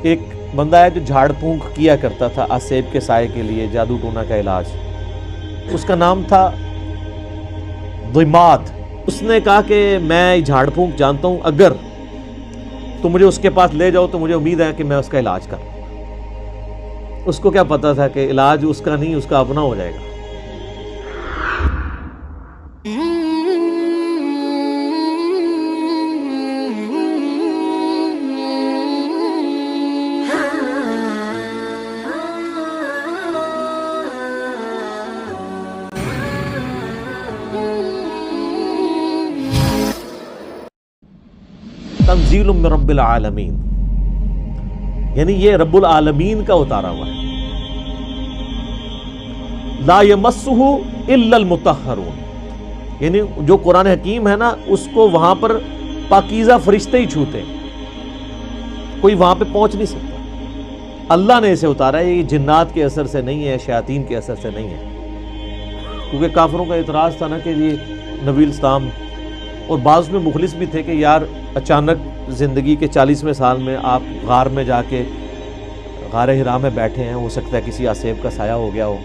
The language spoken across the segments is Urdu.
ایک بندہ ہے جو جھاڑ پھونک کیا کرتا تھا آسیب کے سائے کے لیے، جادو ٹونا کا علاج. اس کا نام تھا ضماد. اس نے کہا کہ میں جھاڑ پھونک جانتا ہوں، اگر تم مجھے اس کے پاس لے جاؤ تو مجھے امید ہے کہ میں اس کا علاج کروں. اس کو کیا پتا تھا کہ علاج اس کا نہیں، اس کا اپنا ہو جائے گا. تنزیل من رب العالمین، یعنی یہ رب العالمین کا اتارا ہوا ہے. لا یمسہ الا المطہرون، یعنی جو قرآن حکیم ہے نا، اس کو وہاں پر پاکیزہ فرشتے ہی چھوتے ہیں، کوئی وہاں پہ پہنچ نہیں سکتا. اللہ نے اسے اتارا ہے، یہ جنات کے اثر سے نہیں ہے، شیاطین کے اثر سے نہیں ہے. کیونکہ کافروں کا اعتراض تھا نا کہ یہ نبی الاسلام، اور بعض میں مخلص بھی تھے کہ یار اچانک زندگی کے 40ویں سال میں آپ غار میں جا کے غار حرا میں بیٹھے ہیں، ہو سکتا ہے کسی آسیب کا سایہ ہو گیا ہو،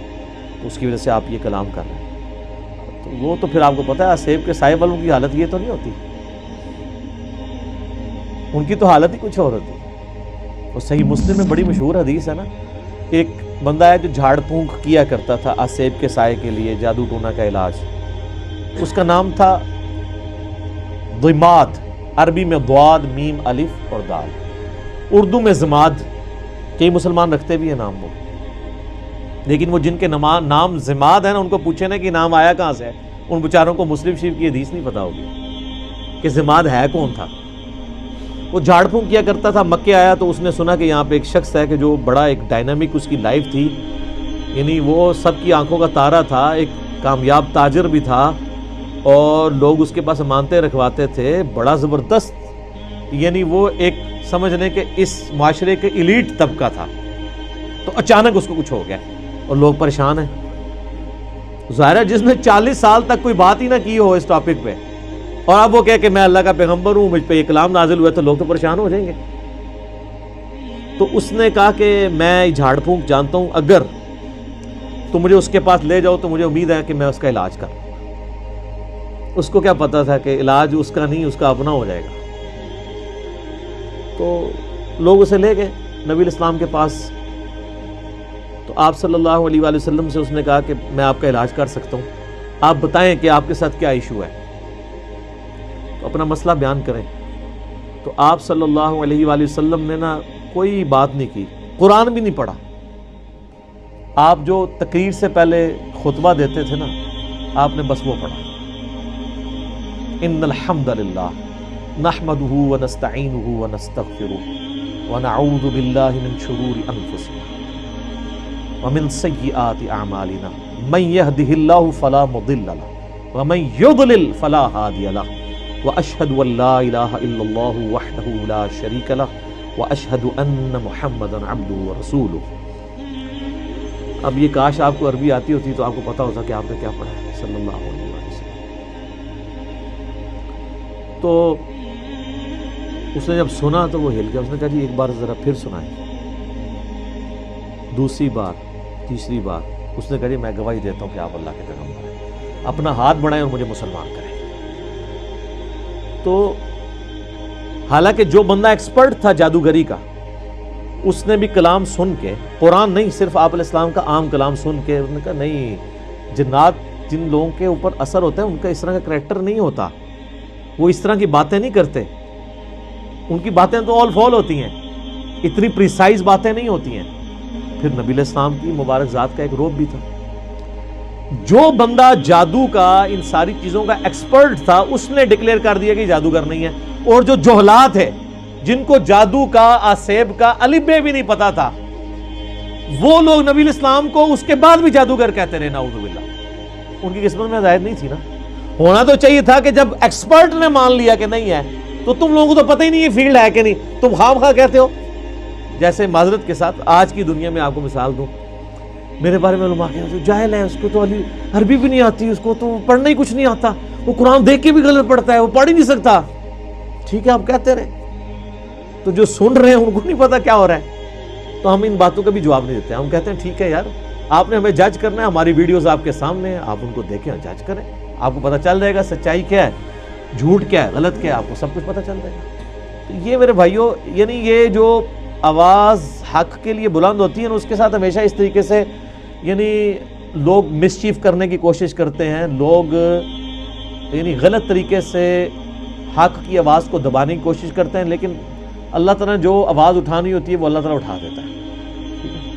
اس کی وجہ سے آپ یہ کلام کر رہے ہیں. تو وہ تو پھر آپ کو پتہ ہے آسیب کے سائے والوں کی حالت یہ تو نہیں ہوتی، ان کی تو حالت ہی کچھ اور ہوتی. اور صحیح مسلم میں بڑی مشہور حدیث ہے نا، ایک بندہ ہے جو جھاڑ پھونک کیا کرتا تھا آسیب کے سائے کے لیے، جادو ٹونا کا علاج. اس کا نام تھا ضماد، عربی میں ضاد میم الف اور دال، اردو میں ضماد. کئی مسلمان رکھتے بھی ہیں نام وہ، لیکن وہ جن کے نام ضماد ہے نا، ان کو پوچھے نا کہ نام آیا کہاں سے ہے، ان بیچاروں کو مسلم شریف کی حدیث نہیں پتا ہوگی کہ ضماد ہے کون تھا. وہ جھاڑ پھونک کیا کرتا تھا. مکے آیا تو اس نے سنا کہ یہاں پہ ایک شخص ہے کہ جو بڑا ایک ڈائنامک اس کی لائف تھی، یعنی وہ سب کی آنکھوں کا تارا تھا، ایک کامیاب تاجر بھی تھا، اور لوگ اس کے پاس امانتیں رکھواتے تھے، بڑا زبردست، یعنی وہ ایک سمجھ لیں کہ اس معاشرے کے ایلیٹ طبقہ تھا. تو اچانک اس کو کچھ ہو گیا اور لوگ پریشان ہیں. ظاہر ہے جس نے 40 سال تک کوئی بات ہی نہ کی ہو اس ٹاپک پہ، اور اب وہ کہے کہ میں اللہ کا پیغمبر ہوں، مجھ پہ یہ کلام نازل ہوا، تو لوگ تو پریشان ہو جائیں گے. تو اس نے کہا کہ میں جھاڑ پھونک جانتا ہوں، اگر تم مجھے اس کے پاس لے جاؤ تو مجھے امید ہے کہ میں اس کا علاج کروں. اس کو کیا پتا تھا کہ علاج اس کا نہیں، اس کا اپنا ہو جائے گا. تو لوگ اسے لے گئے نبی الاسلام کے پاس. تو آپ صلی اللہ علیہ وآلہ وسلم سے اس نے کہا کہ میں آپ کا علاج کر سکتا ہوں، آپ بتائیں کہ آپ کے ساتھ کیا ایشو ہے، تو اپنا مسئلہ بیان کریں. تو آپ صلی اللہ علیہ وآلہ وسلم نے نا کوئی بات نہیں کی، قرآن بھی نہیں پڑھا. آپ جو تقریر سے پہلے خطبہ دیتے تھے نا، آپ نے بس وہ پڑھا، ان الحمد للہ نحمده ونستعینه ونستغفره ونعوذ باللہ من شرور انفسنا ومن سیئات اعمالنا من يهده الله فلا مضل له ومن يضلل فلا هادي له واشهد ان لا اله الا الله وحده لا شريك له واشهد ان محمدا عبده ورسوله. اب یہ کاش آپ کو عربی آتی ہوتی تو آپ کو پتا ہوتا کہ آپ نے کیا پڑھا ہے صلی اللہ علیہ وسلم. تو اس نے جب سنا تو وہ ہل گیا. اس نے کہا جی ایک بار ذرا پھر سنائیں. دوسری بار، تیسری بار اس نے کہا جی میں گواہی دیتا ہوں کہ آپ اللہ کے پیغمبر ہیں، اپنا ہاتھ بڑھائیں اور مجھے مسلمان کریں. تو حالانکہ جو بندہ ایکسپرٹ تھا جادوگری کا، اس نے بھی کلام سن کے، قرآن نہیں صرف آپ علیہ السلام کا عام کلام سن کے، اس نے کہا نہیں، جنات جن لوگوں کے اوپر اثر ہوتا ہے ان کا اس طرح کا کریکٹر نہیں ہوتا، وہ اس طرح کی باتیں نہیں کرتے، ان کی باتیں تو آل فال ہوتی ہیں، اتنی پریسائز باتیں نہیں ہوتی ہیں. پھر نبی علیہ السلام کی مبارک ذات کا ایک روب بھی تھا. جو بندہ جادو کا، ان ساری چیزوں کا ایکسپرٹ تھا، اس نے ڈکلیئر کر دیا کہ جادوگر نہیں ہے. اور جو جہلات ہے، جن کو جادو کا، آسیب کا الف بے بھی نہیں پتا تھا، وہ لوگ نبی علیہ السلام کو اس کے بعد بھی جادوگر کہتے رہے، نعوذ باللہ. ان کی قسمت میں ہدایت نہیں تھی نا. ہونا تو چاہیے تھا کہ جب ایکسپرٹ نے مان لیا کہ نہیں ہے، تو تم لوگوں کو تو پتہ ہی نہیں یہ فیلڈ ہے کہ نہیں، تم خام خواہ کہتے ہو. جیسے معذرت کے ساتھ آج کی دنیا میں آپ کو مثال دوں، میرے بارے میں علماء کہتے ہیں جاہل ہے، اس کو تو عربی بھی نہیں آتی، اس کو تو پڑھنا ہی کچھ نہیں آتا، وہ قرآن دیکھ کے بھی غلط پڑھتا ہے، وہ پڑھ ہی نہیں سکتا. ٹھیک ہے آپ کہتے رہے، تو جو سن رہے ہیں ان کو نہیں پتا کیا ہو رہا ہے، تو ہم ان باتوں کا بھی جواب نہیں دیتے. ہم کہتے ہیں ٹھیک ہے یار، آپ نے ہمیں جج کرنا ہے، ہماری ویڈیوز آپ کے سامنے ہیں، آپ ان کو دیکھیں اور جج کریں، آپ کو پتہ چل جائے گا سچائی کیا ہے، جھوٹ کیا ہے، غلط کیا ہے، آپ کو سب کچھ پتہ چل جائے گا. تو یہ میرے بھائیوں، یعنی یہ جو آواز حق کے لیے بلند ہوتی ہے نا، اس کے ساتھ ہمیشہ اس طریقے سے یعنی لوگ مسچیف کرنے کی کوشش کرتے ہیں، لوگ یعنی غلط طریقے سے حق کی آواز کو دبانے کی کوشش کرتے ہیں، لیکن اللہ تعالیٰ نے جو آواز اٹھانی ہوتی ہے وہ اللہ تعالیٰ اٹھا دیتا ہے. ٹھیک ہے.